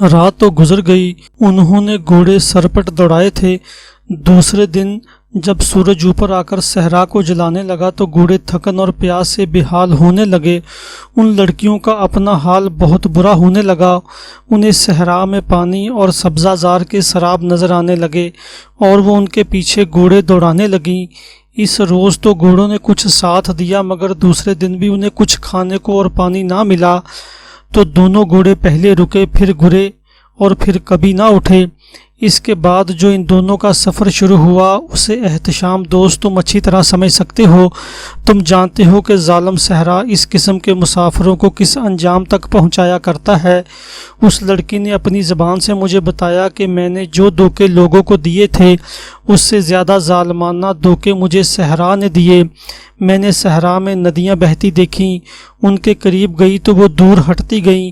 رات تو گزر گئی، انہوں نے گھوڑے سرپٹ دوڑائے تھے۔ دوسرے دن جب سورج اوپر آ کر صحرا کو جلانے لگا تو گھوڑے تھکن اور پیاس سے بے حال ہونے لگے۔ ان لڑکیوں کا اپنا حال بہت برا ہونے لگا۔ انہیں صحرا میں پانی اور سبزہ زار کے سراب نظر آنے لگے اور وہ ان کے پیچھے گھوڑے دوڑانے لگیں۔ اس روز تو گھوڑوں نے کچھ ساتھ دیا، مگر دوسرے دن بھی انہیں کچھ کھانے کو اور پانی نہ ملا، تو دونوں گھوڑے پہلے رکے، پھر گھرے اور پھر کبھی نہ اٹھے۔ اس کے بعد جو ان دونوں کا سفر شروع ہوا اسے احتشام دوست تم اچھی طرح سمجھ سکتے ہو۔ تم جانتے ہو کہ ظالم صحرا اس قسم کے مسافروں کو کس انجام تک پہنچایا کرتا ہے۔ اس لڑکی نے اپنی زبان سے مجھے بتایا کہ میں نے جو دھوکے لوگوں کو دیے تھے اس سے زیادہ ظالمانہ دھوکے مجھے صحرا نے دیے۔ میں نے صحرا میں ندیاں بہتی دیکھیں، ان کے قریب گئی تو وہ دور ہٹتی گئیں،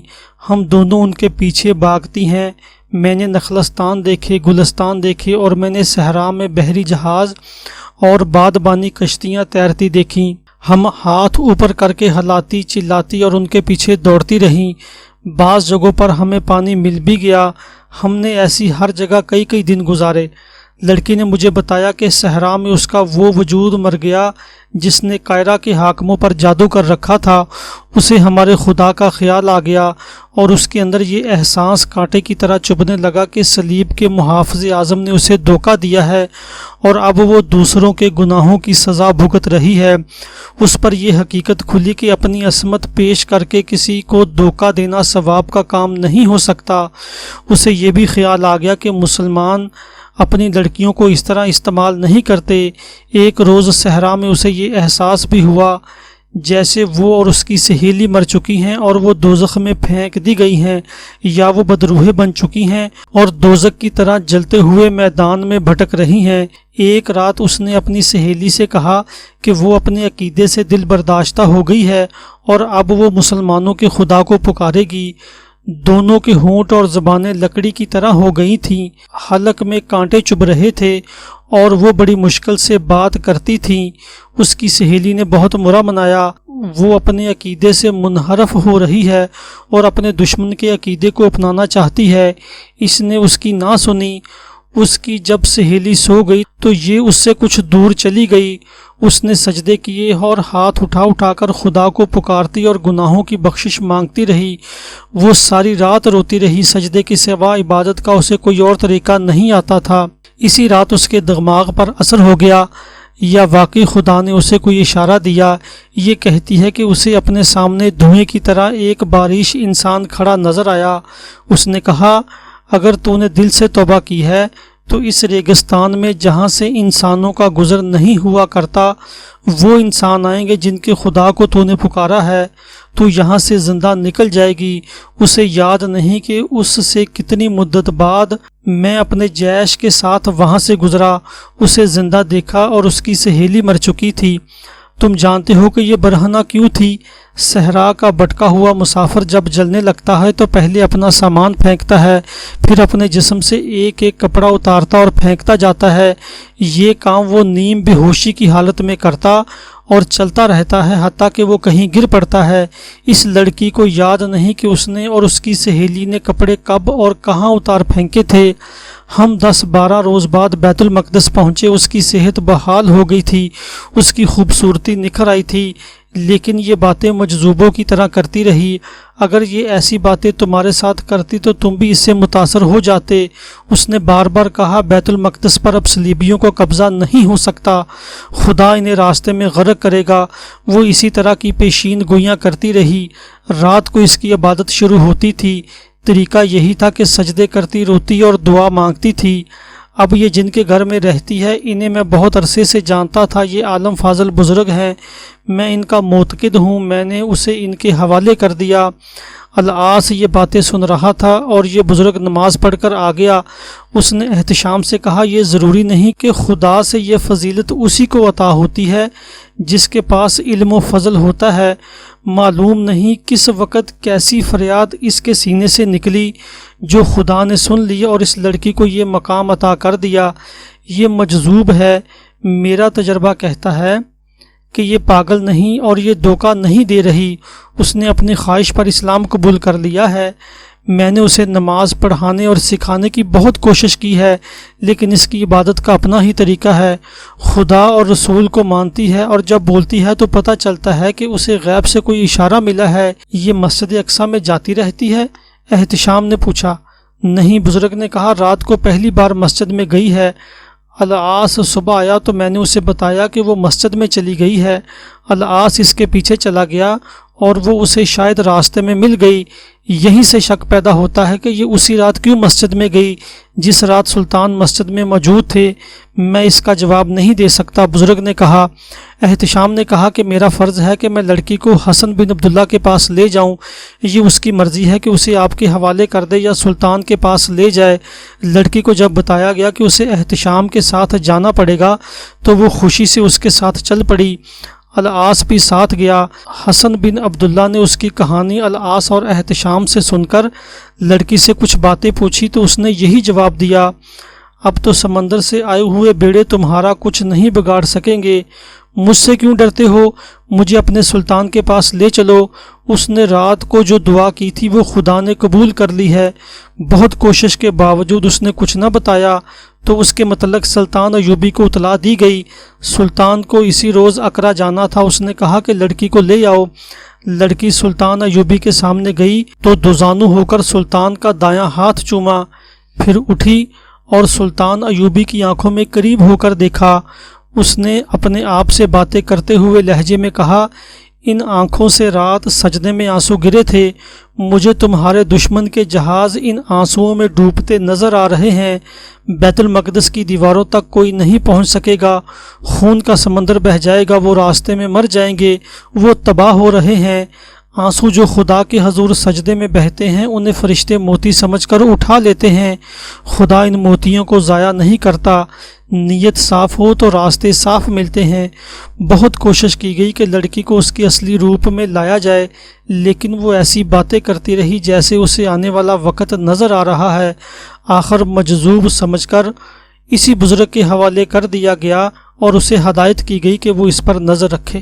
ہم دونوں ان کے پیچھے بھاگتی ہیں۔ میں نے نخلستان دیکھے، گلستان دیکھے، اور میں نے صحرا میں بحری جہاز اور بادبانی کشتیاں تیرتی دیکھیں۔ ہم ہاتھ اوپر کر کے ہلاتی چلاتی اور ان کے پیچھے دوڑتی رہیں۔ بعض جگہوں پر ہمیں پانی مل بھی گیا۔ ہم نے ایسی ہر جگہ کئی دن گزارے۔ لڑکی نے مجھے بتایا کہ صحرا میں اس کا وہ وجود مر گیا جس نے قائرہ کے حاکموں پر جادو کر رکھا تھا۔ اسے ہمارے خدا کا خیال آ گیا اور اس کے اندر یہ احساس کانٹے کی طرح چبھنے لگا کہ صلیب کے محافظ اعظم نے اسے دھوکہ دیا ہے اور اب وہ دوسروں کے گناہوں کی سزا بھگت رہی ہے۔ اس پر یہ حقیقت کھلی کہ اپنی عصمت پیش کر کے کسی کو دھوکہ دینا ثواب کا کام نہیں ہو سکتا۔ اسے یہ بھی خیال آ گیا کہ مسلمان اپنی لڑکیوں کو اس طرح استعمال نہیں کرتے۔ ایک روز صحرا میں اسے یہ احساس بھی ہوا جیسے وہ اور اس کی سہیلی مر چکی ہیں اور وہ دوزخ میں پھینک دی گئی ہیں، یا وہ بدروحیں بن چکی ہیں اور دوزخ کی طرح جلتے ہوئے میدان میں بھٹک رہی ہیں۔ ایک رات اس نے اپنی سہیلی سے کہا کہ وہ اپنے عقیدے سے دل برداشتہ ہو گئی ہے اور اب وہ مسلمانوں کے خدا کو پکارے گی۔ دونوں کے ہونٹ اور زبانیں لکڑی کی طرح ہو گئی تھیں، حلق میں کانٹے چبھ رہے تھے اور وہ بڑی مشکل سے بات کرتی تھیں۔ اس کی سہیلی نے بہت برا منایا، وہ اپنے عقیدے سے منحرف ہو رہی ہے اور اپنے دشمن کے عقیدے کو اپنانا چاہتی ہے۔ اس نے اس کی نہ سنی۔ اس کی جب سہیلی سو گئی تو یہ اس سے کچھ دور چلی گئی۔ اس نے سجدے کیے اور ہاتھ اٹھا کر خدا کو پکارتی اور گناہوں کی بخشش مانگتی رہی۔ وہ ساری رات روتی رہی، سجدے کے سوا عبادت کا اسے کوئی اور طریقہ نہیں آتا تھا۔ اسی رات اس کے دماغ پر اثر ہو گیا، یا واقعی خدا نے اسے کوئی اشارہ دیا۔ یہ کہتی ہے کہ اسے اپنے سامنے دھوئیں کی طرح ایک باریش انسان کھڑا نظر آیا۔ اس نے کہا، اگر تو نے دل سے توبہ کی ہے تو اس ریگستان میں جہاں سے انسانوں کا گزر نہیں ہوا کرتا وہ انسان آئیں گے جن کے خدا کو تو نے پکارا ہے، تو یہاں سے زندہ نکل جائے گی۔ اسے یاد نہیں کہ اس سے کتنی مدت بعد میں اپنے جیش کے ساتھ وہاں سے گزرا، اسے زندہ دیکھا اور اس کی سہیلی مر چکی تھی۔ تم جانتے ہو کہ یہ برہنہ کیوں تھی؟ صحرا کا بھٹکا ہوا مسافر جب جلنے لگتا ہے تو پہلے اپنا سامان پھینکتا ہے، پھر اپنے جسم سے ایک کپڑا اتارتا اور پھینکتا جاتا ہے۔ یہ کام وہ نیم بے ہوشی کی حالت میں کرتا اور چلتا رہتا ہے حتیٰ کہ وہ کہیں گر پڑتا ہے۔ اس لڑکی کو یاد نہیں کہ اس نے اور اس کی سہیلی نے کپڑے کب اور کہاں اتار پھینکے تھے۔ ہم 10-12 روز بعد بیت المقدس پہنچے۔ اس کی صحت بحال ہو گئی تھی، اس کی خوبصورتی نکھر آئی تھی، لیکن یہ باتیں مجذوبوں کی طرح کرتی رہی۔ اگر یہ ایسی باتیں تمہارے ساتھ کرتی تو تم بھی اس سے متاثر ہو جاتے۔ اس نے بار بار کہا، بیت المقدس پر اب صلیبیوں کو قبضہ نہیں ہو سکتا، خدا انہیں راستے میں غرق کرے گا۔ وہ اسی طرح کی پیشین گوئیاں کرتی رہی۔ رات کو اس کی عبادت شروع ہوتی تھی۔ طریقہ یہی تھا کہ سجدے کرتی، روتی اور دعا مانگتی تھی۔ اب یہ جن کے گھر میں رہتی ہے انہیں میں بہت عرصے سے جانتا تھا، یہ عالم فاضل بزرگ ہیں، میں ان کا معتقد ہوں۔ میں نے اسے ان کے حوالے کر دیا۔ العاص یہ باتیں سن رہا تھا اور یہ بزرگ نماز پڑھ کر آ گیا۔ اس نے احتشام سے کہا، یہ ضروری نہیں کہ خدا سے یہ فضیلت اسی کو عطا ہوتی ہے جس کے پاس علم و فضل ہوتا ہے۔ معلوم نہیں کس وقت کیسی فریاد اس کے سینے سے نکلی جو خدا نے سن لی اور اس لڑکی کو یہ مقام عطا کر دیا۔ یہ مجذوب ہے۔ میرا تجربہ کہتا ہے کہ یہ پاگل نہیں اور یہ دھوکہ نہیں دے رہی۔ اس نے اپنی خواہش پر اسلام قبول کر لیا ہے۔ میں نے اسے نماز پڑھانے اور سکھانے کی بہت کوشش کی ہے، لیکن اس کی عبادت کا اپنا ہی طریقہ ہے، خدا اور رسول کو مانتی ہے، اور جب بولتی ہے تو پتہ چلتا ہے کہ اسے غیب سے کوئی اشارہ ملا ہے۔ یہ مسجد اقصی میں جاتی رہتی ہے؟ احتشام نے پوچھا۔ نہیں، بزرگ نے کہا، رات کو پہلی بار مسجد میں گئی ہے۔ العاص صبح آیا تو میں نے اسے بتایا کہ وہ مسجد میں چلی گئی ہے۔ العاص اس کے پیچھے چلا گیا اور وہ اسے شاید راستے میں مل گئی۔ یہیں سے شک پیدا ہوتا ہے کہ یہ اسی رات کیوں مسجد میں گئی جس رات سلطان مسجد میں موجود تھے۔ میں اس کا جواب نہیں دے سکتا، بزرگ نے کہا۔ احتشام نے کہا کہ میرا فرض ہے کہ میں لڑکی کو حسن بن عبداللہ کے پاس لے جاؤں، یہ اس کی مرضی ہے کہ اسے آپ کے حوالے کر دے یا سلطان کے پاس لے جائے۔ لڑکی کو جب بتایا گیا کہ اسے احتشام کے ساتھ جانا پڑے گا تو وہ خوشی سے اس کے ساتھ چل پڑی۔ العاص بھی ساتھ گیا۔ حسن بن عبداللہ نے اس کی کہانی العاص اور احتشام سے سن کر لڑکی سے کچھ باتیں پوچھی تو اس نے یہی جواب دیا، اب تو سمندر سے آئے ہوئے بیڑے تمہارا کچھ نہیں بگاڑ سکیں گے، مجھ سے کیوں ڈرتے ہو، مجھے اپنے سلطان کے پاس لے چلو۔ اس نے رات کو جو دعا کی تھی وہ خدا نے قبول کر لی ہے۔ بہت کوشش کے باوجود اس نے کچھ نہ بتایا تو اس کے متعلق سلطان ایوبی کو اطلاع دی گئی۔ سلطان کو اسی روز اقرا جانا تھا۔ اس نے کہا کہ لڑکی کو لے آؤ۔ لڑکی سلطان ایوبی کے سامنے گئی تو دوزانو ہو کر سلطان کا دایاں ہاتھ چوما، پھر اٹھی اور سلطان ایوبی کی آنکھوں میں قریب ہو کر دیکھا۔ اس نے اپنے آپ سے باتیں کرتے ہوئے لہجے میں کہا، ان آنکھوں سے رات سجدے میں آنسو گرے تھے، مجھے تمہارے دشمن کے جہاز ان آنسوؤں میں ڈوبتے نظر آ رہے ہیں، بیت المقدس کی دیواروں تک کوئی نہیں پہنچ سکے گا، خون کا سمندر بہہ جائے گا، وہ راستے میں مر جائیں گے، وہ تباہ ہو رہے ہیں۔ آنسو جو خدا کے حضور سجدے میں بہتے ہیں انہیں فرشتے موتی سمجھ کر اٹھا لیتے ہیں۔ خدا ان موتیوں کو ضائع نہیں کرتا، نیت صاف ہو تو راستے صاف ملتے ہیں۔ بہت کوشش کی گئی کہ لڑکی کو اس کی اصلی روپ میں لایا جائے، لیکن وہ ایسی باتیں کرتی رہی جیسے اسے آنے والا وقت نظر آ رہا ہے۔ آخر مجذوب سمجھ کر اسی بزرگ کے حوالے کر دیا گیا اور اسے ہدایت کی گئی کہ وہ اس پر نظر رکھے۔